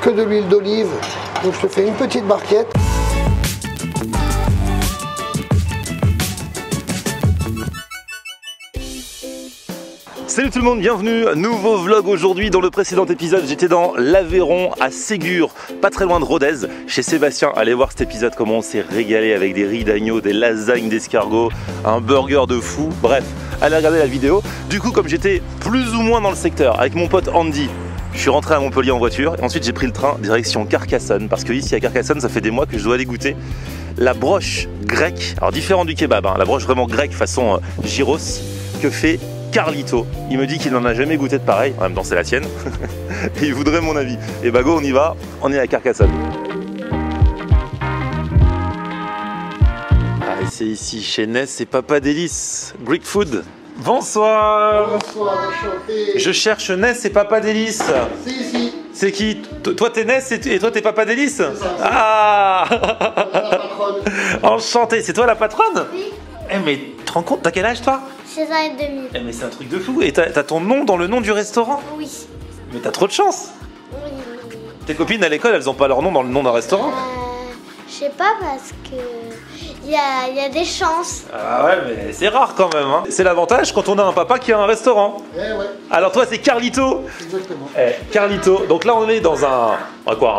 que de l'huile d'olive. Donc je te fais une petite barquette. Salut tout le monde, bienvenue, nouveau vlog aujourd'hui. Dans le précédent épisode, j'étais dans l'Aveyron à Ségur, pas très loin de Rodez, chez Sébastien. Allez voir cet épisode, comment on s'est régalé avec des riz d'agneau, des lasagnes d'escargot, un burger de fou, bref, allez regarder la vidéo. Du coup, comme j'étais plus ou moins dans le secteur avec mon pote Andy, je suis rentré à Montpellier en voiture et ensuite j'ai pris le train direction Carcassonne, parce que ici à Carcassonne, ça fait des mois que je dois aller goûter la broche grecque, alors différent du kebab, hein, la broche vraiment grecque façon gyros que fait Carlito. Il me dit qu'il n'en a jamais goûté de pareil, en même temps c'est la sienne, et il voudrait mon avis. Et bah go, on y va, on est à Carcassonne. Ah, c'est ici chez Ness et Papa Délice, Greek Food. Bonsoir. Bonsoir, enchanté. Je cherche Ness et Papa Délice. C'est ici. C'est qui? Toi t'es Ness et toi t'es Papa Délice? Ça. Ah. La patronne. Enchanté, c'est toi la patronne? Oui, Eh mais tu te rends compte, t'as quel âge toi? 16 ans et demi. Eh mais c'est un truc de fou, et t'as ton nom dans le nom du restaurant? Oui. Mais t'as trop de chance. Oui. Tes copines à l'école, elles ont pas leur nom dans le nom d'un restaurant? Je sais pas parce que il y a des chances. Ah ouais, mais c'est rare quand même, hein. C'est l'avantage quand on a un papa qui a un restaurant. Eh ouais, Alors toi c'est Carlito. exactement. Carlito, donc là on est dans un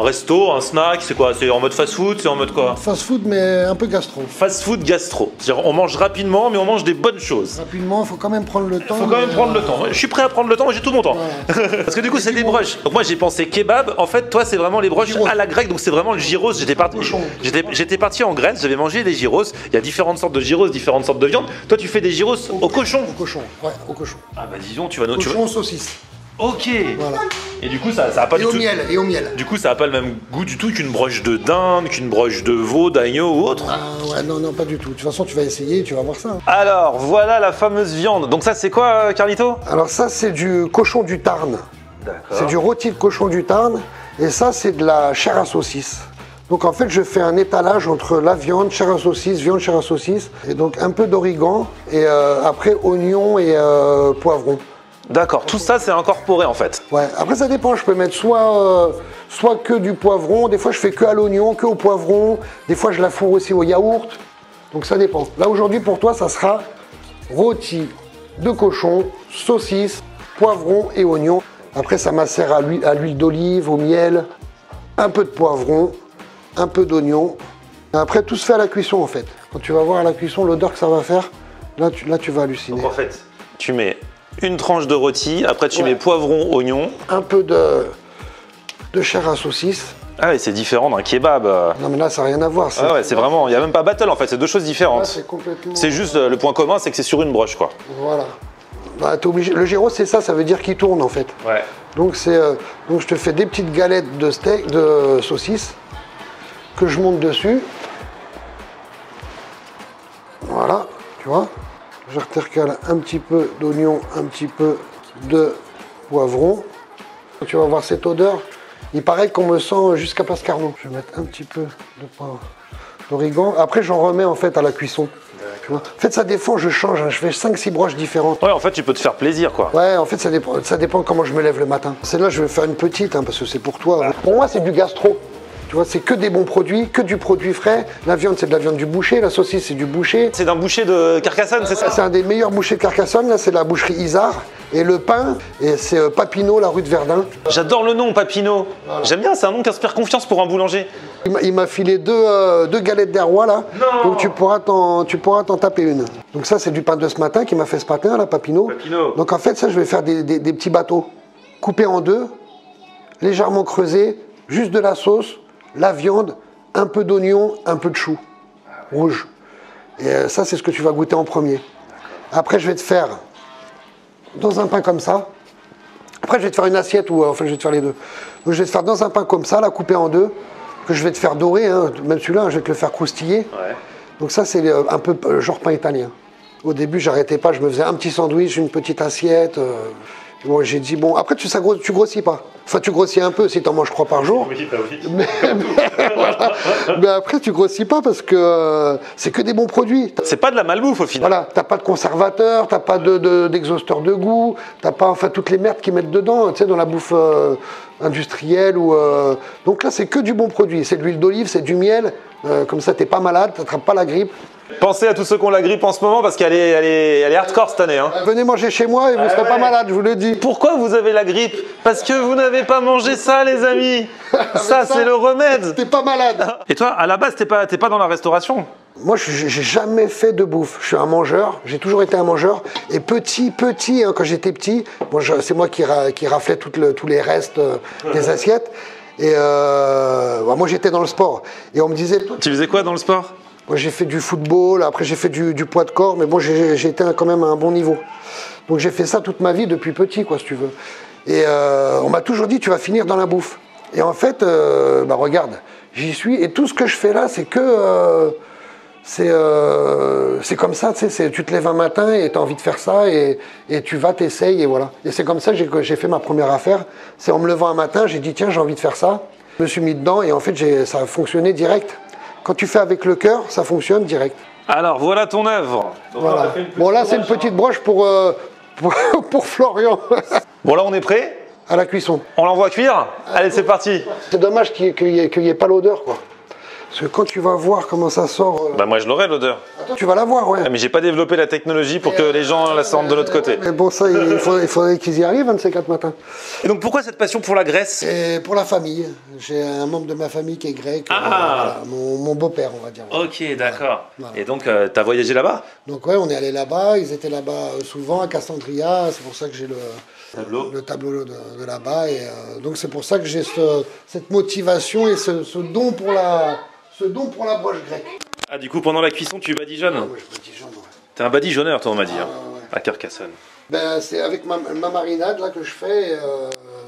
resto, un snack, c'est quoi? C'est en mode fast food, c'est en mode quoi? Fast food, mais un peu gastro. Fast food gastro. C'est-à-dire on mange rapidement mais on mange des bonnes choses. Rapidement, il faut quand même prendre le temps. Faut quand même mais, prendre le temps. Je suis prêt à prendre le temps, j'ai tout mon temps. Parce que du coup, c'est des broches. Donc moi, j'ai pensé kebab. En fait, toi, c'est vraiment les broches Gyros. à la grecque. Donc c'est vraiment le gyros. J'étais parti en Grèce, j'avais mangé des gyros. Il y a différentes sortes de gyros, différentes sortes de viande. Toi, tu fais des gyros au cochon. Au cochon, ouais, au cochon. Ah bah disons, tu vas nous. Cochon, saucisse. Ok. Voilà. Et du coup, ça a pas Et du au tout. miel, et au miel. Du coup, ça a pas le même goût du tout qu'une broche de dinde, qu'une broche de veau, d'agneau ou autre. Ah ouais, non, pas du tout. De toute façon, tu vas essayer, tu vas voir ça. hein. Alors, voilà la fameuse viande. Donc ça, c'est quoi, Carlito? Alors ça, c'est du cochon du Tarn. C'est D'accord. du rôti de cochon du Tarn. Et ça, c'est de la chair à saucisse. Donc en fait, je fais un étalage entre la viande, chair à saucisse, viande, chair à saucisse. Et donc un peu d'origan. Et après, oignon et poivron. D'accord. Tout ça, c'est incorporé en fait. Ouais, après ça dépend, je peux mettre soit que du poivron, des fois je fais que à l'oignon, que au poivron, des fois je la fourre aussi au yaourt, donc ça dépend. Là aujourd'hui pour toi ça sera rôti de cochon, saucisse, poivron et oignon. Après ça macère à l'huile d'olive, au miel, un peu de poivron, un peu d'oignon. Après tout se fait à la cuisson en fait. Quand tu vas voir à la cuisson l'odeur que ça va faire, là tu vas halluciner. Donc en fait, tu mets une tranche de rôti, après tu Ouais. mets poivron, oignon. Un peu de chair à saucisse. Ah ouais, c'est différent d'un kebab. Non mais là ça n'a rien à voir. Ah ouais, c'est vraiment, il n'y a même pas battle en fait, c'est deux choses Là, différentes. c'est complètement... C'est juste le point commun, c'est que c'est sur une broche quoi. Voilà. Bah, t'es obligé. Le gyro c'est ça veut dire qu'il tourne en fait. Ouais. Donc donc je te fais des petites galettes de steak, de saucisse que je monte dessus. Voilà, tu vois. Je intercale un petit peu d'oignon, un petit peu de poivron. Tu vas voir cette odeur. Il paraît qu'on me sent jusqu'à Pascarno. Je vais mettre un petit peu de poivre, d'origan. Après j'en remets en fait à la cuisson. Tu vois. En fait ça dépend, je change, hein. Je fais 5-6 broches différentes. Ouais, en fait, tu peux te faire plaisir quoi. Ouais, en fait, ça dépend comment je me lève le matin. Celle-là, je vais faire une petite, hein, parce que c'est pour toi. Pour moi, c'est du gastro. Tu vois, c'est que des bons produits, que du produit frais. La viande, c'est de la viande du boucher. La saucisse, c'est du boucher. C'est d'un boucher de Carcassonne, c'est ça? C'est un des meilleurs bouchers de Carcassonne. Là, c'est la boucherie Isard. Et le pain, et c'est Papineau, la rue de Verdun. J'adore le nom, Papineau. J'aime bien, c'est un nom qui inspire confiance pour un boulanger. Il m'a filé deux galettes des rois, là. Non. Donc, tu pourras t'en taper une. Donc, ça, c'est du pain de ce matin qui m'a fait ce matin, là, Papineau. Papineau. Donc, en fait, ça, je vais faire des petits bateaux coupés en deux, légèrement creusés, juste de la sauce, la viande, un peu d'oignon, un peu de chou rouge. Et ça, c'est ce que tu vas goûter en premier. Après, je vais te faire dans un pain comme ça. Après, je vais te faire une assiette ou enfin, je vais te faire les deux. Donc, je vais te faire dans un pain comme ça, là, coupé en deux, que je vais te faire dorer, hein, même celui-là, hein, je vais te le faire croustiller. Ouais. Donc ça, c'est un peu genre pain italien. Au début, j'arrêtais pas, je me faisais un petit sandwich, une petite assiette. Bon, j'ai dit, bon, après, tu grossis pas. Enfin, tu grossis un peu si tu en manges 3 par jour. Oui, bah oui. Voilà. Mais après, tu grossis pas parce que c'est que des bons produits. C'est pas de la malbouffe au final. Voilà, t'as pas de conservateur, t'as pas d'exhausteur de goût, t'as pas enfin toutes les merdes qu'ils mettent dedans, tu sais, dans la bouffe industrielle ou. Donc là, c'est que du bon produit. C'est de l'huile d'olive, c'est du miel. Comme ça, t'es pas malade, t'attrapes pas la grippe. Pensez à tous ceux qui ont la grippe en ce moment parce qu'elle est hardcore cette année. Hein. Venez manger chez moi et vous serez pas malade, je vous le dis. Pourquoi vous avez la grippe? Parce que vous n'avez pas mangé ça, les amis. Ça, c'est le remède. T'es pas malade. Et toi, à la base, t'es pas dans la restauration? Moi, j'ai jamais fait de bouffe. Je suis un mangeur. J'ai toujours été un mangeur. Et petit, hein, quand j'étais petit, c'est moi qui raflais tous les restes des assiettes. Et moi, j'étais dans le sport. Et on me disait... Tu faisais quoi dans le sport? Moi, j'ai fait du football. Après, j'ai fait du poids de corps. Mais bon, j'ai été quand même à un bon niveau. Donc, j'ai fait ça toute ma vie depuis petit, quoi, si tu veux. Et on m'a toujours dit, tu vas finir dans la bouffe. Et en fait, regarde, j'y suis. Et tout ce que je fais là, c'est que... c'est comme ça, tu sais, tu te lèves un matin et tu as envie de faire ça et tu vas, t'essayes et voilà. Et c'est comme ça que j'ai fait ma première affaire. C'est en me levant un matin, j'ai dit tiens, j'ai envie de faire ça. Je me suis mis dedans et en fait, ça a fonctionné direct. Quand tu fais avec le cœur, ça fonctionne direct. Alors voilà ton œuvre. Voilà. Bon là, c'est une petite broche pour Florian. Bon là, on est prêt? À la cuisson. On l'envoie cuire? Allez, c'est parti. C'est dommage qu'il n'y ait pas l'odeur, quoi. Parce que quand tu vas voir comment ça sort... Bah moi je l'aurai l'odeur. Attends, tu vas la voir, ouais. Ah, mais j'ai pas développé la technologie pour que les gens la sentent de l'autre côté. Mais bon, ça, il faudrait qu'ils y arrivent, un de ces 4 matins. Et donc pourquoi cette passion pour la Grèce? Et pour la famille. J'ai un membre de ma famille qui est grec. Ah. Voilà, mon beau-père, on va dire. Ok, d'accord. Voilà. Et donc t'as voyagé là-bas? Donc ouais, on est allé là-bas. Ils étaient là-bas souvent à Cassandria. C'est pour ça que j'ai le tableau de là-bas. Et donc c'est pour ça que j'ai cette motivation et ce don pour la broche grecque. Ah du coup pendant la cuisson tu badigeonnes? Ah, ouais, je badigeonne, ouais. T'es un badigeonneur toi on m'a dit, hein, ouais. à Carcassonne. Ben, c'est avec ma marinade là que je fais.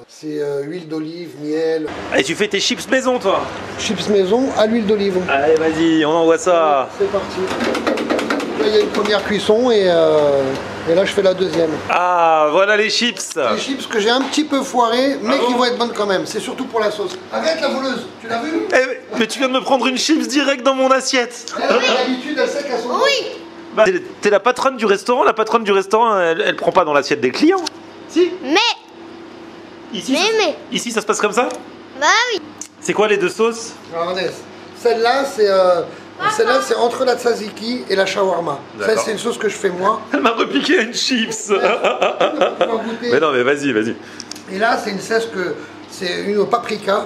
C'est huile d'olive, miel. Et tu fais tes chips maison toi? Chips maison à l'huile d'olive. Allez vas-y, on envoie ça. C'est parti. Là il y a une première cuisson et là je fais la deuxième. Ah voilà les chips. Les chips que j'ai un petit peu foirées, mais qui vont être bonnes quand même. C'est surtout pour la sauce. Arrête la voleuse, tu l'as vu? Mais tu viens de me prendre une chips direct dans mon assiette. D'habitude elle sait qu'elle sont... Oui. Bah, t'es la patronne du restaurant, elle prend pas dans l'assiette des clients. Si. Mais. Ici ça se passe comme ça? Bah oui. C'est quoi les deux sauces? Alors, celle-là c'est entre la tzatziki et la shawarma. Ça c'est une sauce que je fais moi. Elle m'a repiqué une chips. Mais non mais vas-y. Et là c'est une au paprika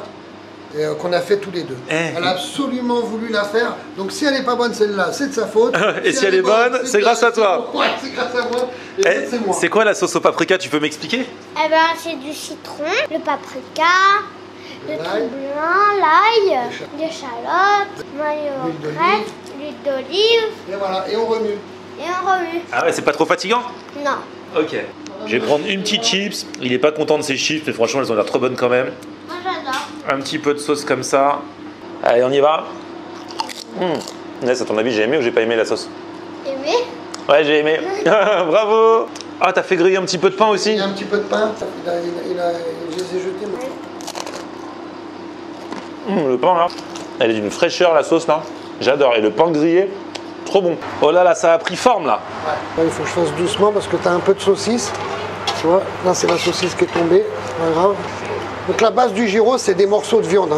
qu'on a fait tous les deux. Elle a absolument voulu la faire. Donc si elle n'est pas bonne celle-là, c'est de sa faute. Et si elle est bonne, c'est grâce à toi. Ouais, c'est grâce à moi. Et c'est moi. C'est quoi la sauce au paprika? Tu peux m'expliquer? Eh ben c'est du citron, le paprika, le tout blanc, l'ail, des échalotes, mayonnaise, l'huile d'olive. Et voilà, et on remue. Et on remue. Ah ouais, c'est pas trop fatigant? Non. Ok. Je vais prendre une petite chips. Il est pas content de ses chips, mais franchement, elles ont l'air trop bonnes quand même. Moi j'adore. Un petit peu de sauce comme ça. Allez, on y va. Ness, à ton avis, j'ai aimé ou j'ai pas aimé la sauce? Aimé? Ouais, j'ai aimé. Bravo. Ah, t'as fait griller un petit peu de pain aussi? Il y a un petit peu de pain. Je les ai jetés. Le pain là, elle est d'une fraîcheur la sauce là. J'adore. Et le pain grillé, trop bon. Oh là là, ça a pris forme là. Ouais. Là, il faut que je fasse doucement parce que tu as un peu de saucisse. Tu vois, là c'est la saucisse qui est tombée. Pas grave. Donc la base du gyro, c'est des morceaux de viande.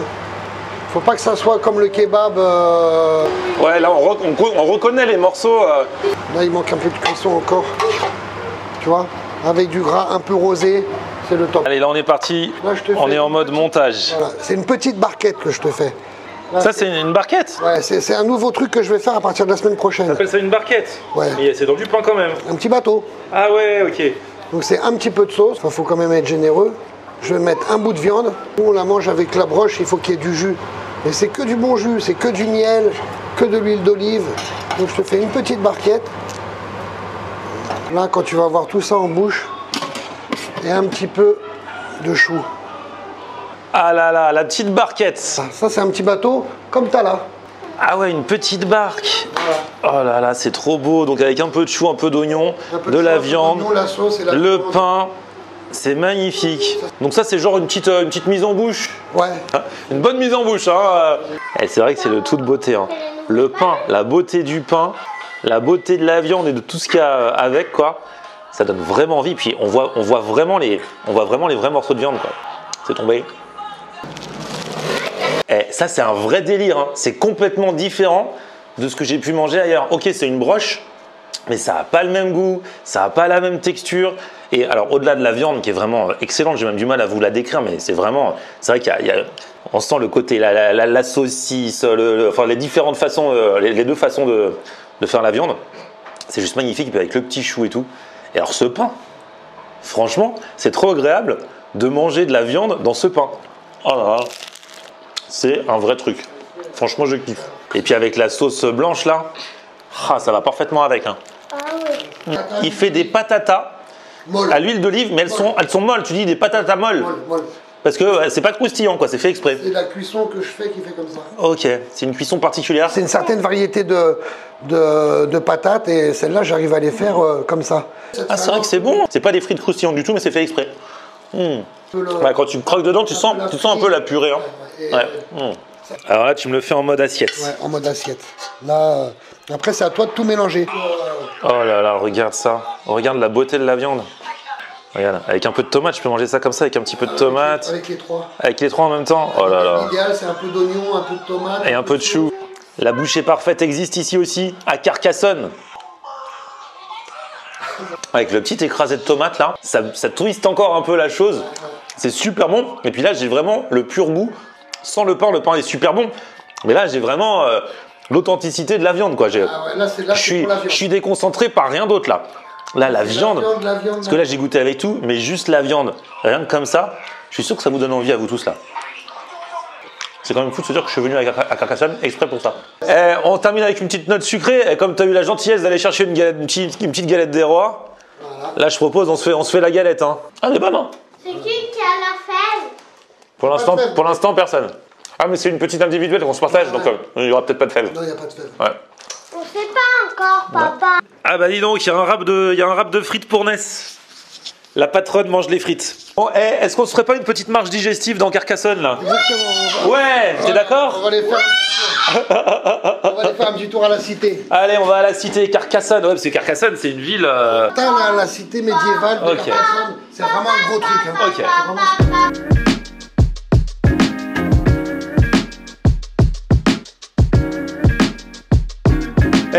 Faut pas que ça soit comme le kebab. Ouais, là on reconnaît les morceaux. Là il manque un peu de cuisson encore. Tu vois, avec du gras un peu rosé, c'est le top. Allez, là on est parti. Là, je te On fais est en une mode petite- montage. Voilà. C'est une petite barquette que je te fais. Là, Ça, c'est une barquette? Ouais, c'est un nouveau truc que je vais faire à partir de la semaine prochaine. On appelle ça une barquette? Ouais. Mais c'est dans du pain quand même. Un petit bateau. Ah ouais, ok. Donc c'est un petit peu de sauce, il faut quand même être généreux. Je vais mettre un bout de viande. Nous on la mange avec la broche, il faut qu'il y ait du jus. Et c'est que du bon jus, c'est que du miel, que de l'huile d'olive. Donc je te fais une petite barquette. Là quand tu vas avoir tout ça en bouche, et un petit peu de chou. Ah là là, la petite barquette. Ça c'est un petit bateau comme t'as là. Ah ouais, une petite barque. Oh là là, c'est trop beau. Donc avec un peu de chou, un peu d'oignon, Un peu de la sauce, viande, l'oignon, la sauce et la le viande. pain. C'est magnifique. Donc ça, c'est genre une petite mise en bouche. Ouais. Une bonne mise en bouche. Hein. Et c'est vrai que c'est de toute beauté. Hein. Le pain, la beauté du pain, la beauté de la viande et de tout ce qu'il y a avec, quoi. Ça donne vraiment envie. Puis on voit vraiment les vrais morceaux de viande, quoi. C'est tombé. Et ça, c'est un vrai délire. Hein. C'est complètement différent de ce que j'ai pu manger ailleurs. Ok, c'est une broche, mais ça n'a pas le même goût, ça n'a pas la même texture. Et alors, au-delà de la viande qui est vraiment excellente, j'ai même du mal à vous la décrire, mais c'est vrai on sent le côté, la saucisse, enfin les différentes façons, les deux façons de faire la viande. C'est juste magnifique, avec le petit chou et tout. Et alors, ce pain, franchement, c'est trop agréable de manger de la viande dans ce pain. Oh là là. C'est un vrai truc. Franchement, je kiffe. Et puis avec la sauce blanche là, ça va parfaitement avec. Hein. Ah oui. Il fait des patatas à l'huile d'olive, mais elles sont molles. Tu dis des patatas molles. Molle. Parce que c'est pas croustillant, quoi. C'est fait exprès. C'est la cuisson que je fais qui fait comme ça. Ok, c'est une cuisson particulière. C'est une certaine variété de patates et celle-là, j'arrive à les faire comme ça. Ah, c'est vrai que c'est bon. C'est pas des frites croustillantes du tout, mais c'est fait exprès. Bah, quand tu croques dedans, tu sens un peu la purée. Hein. Ouais. Alors là, tu me le fais en mode assiette. Ouais, en mode assiette. Là, après, c'est à toi de tout mélanger. Oh là là, regarde ça. Regarde la beauté de la viande. Regarde, avec un peu de tomate, je peux manger ça comme ça, avec un petit peu de tomate. Avec les trois. Avec les trois en même temps. Oh là là. L'idéal, c'est un peu d'oignon, un peu de tomate. Et un peu de chou. La bouchée parfaite existe ici aussi, à Carcassonne. Avec le petit écrasé de tomate là, ça twiste encore un peu la chose. C'est super bon. Et puis là, j'ai vraiment le pur goût. Sans le pain est super bon. Mais là, j'ai vraiment l'authenticité de la viande, quoi. Je suis déconcentré par rien d'autre là. Là, la viande. Parce que là, j'ai goûté avec tout, mais juste la viande. Rien que comme ça, je suis sûr que ça vous donne envie à vous tous là. C'est quand même fou de se dire que je suis venu à Carcassonne exprès pour ça. On termine avec une petite note sucrée. Et comme tu as eu la gentillesse d'aller chercher une petite galette des rois, voilà. Là, je propose, on se fait la galette. Hein. Ah, elle est bonne, hein. C'est qui a la fève? Pour l'instant, personne. Ah, mais c'est une petite individuelle qu'on se partage, donc il n'y aura peut-être pas de fève. Non, il n'y a pas de fève. Ouais. On sait pas encore, papa. Ah bah dis donc, il y a un rap de frites pour Ness. La patronne mange les frites. Bon, est-ce qu'on se ferait pas une petite marche digestive dans Carcassonne là? Exactement. Ouais, t'es d'accord? On va aller faire un petit tour à la cité. Allez, on va à la cité Carcassonne. Ouais, parce que Carcassonne, c'est une ville. La cité médiévale de Carcassonne, c'est vraiment un gros truc. Hein. Ok.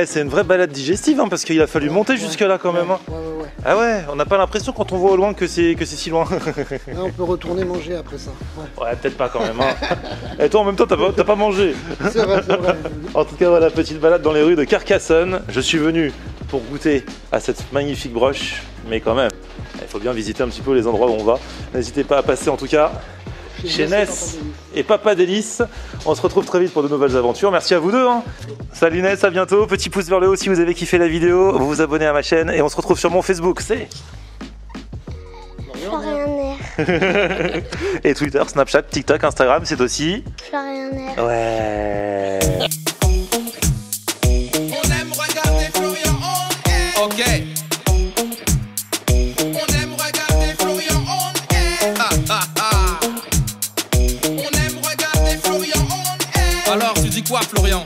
C'est une vraie balade digestive, hein, parce qu'il a fallu monter jusque là quand même. Hein. Ouais. Ah ouais, on n'a pas l'impression quand on voit au loin que c'est si loin. Là, on peut retourner manger après ça. Ouais, peut-être pas quand même. Hein. Et toi en même temps, t'as pas mangé. C'est vrai. En tout cas, voilà, petite balade dans les rues de Carcassonne. Je suis venu pour goûter à cette magnifique broche, mais quand même, il faut bien visiter un petit peu les endroits où on va. N'hésitez pas à passer en tout cas chez Ness et Papa Délice. On se retrouve très vite pour de nouvelles aventures. Merci à vous deux. Hein. Salut Ness, à bientôt. Petit pouce vers le haut si vous avez kiffé la vidéo. Vous vous abonnez à ma chaîne et on se retrouve sur mon Facebook. C'est Florian et Twitter, Snapchat, TikTok, Instagram, c'est aussi Florian. Ouais. On aime regarder Florian on air. Ok. On aime regarder Florian on air. On aime regarder Florian on air. Alors tu dis quoi Florian?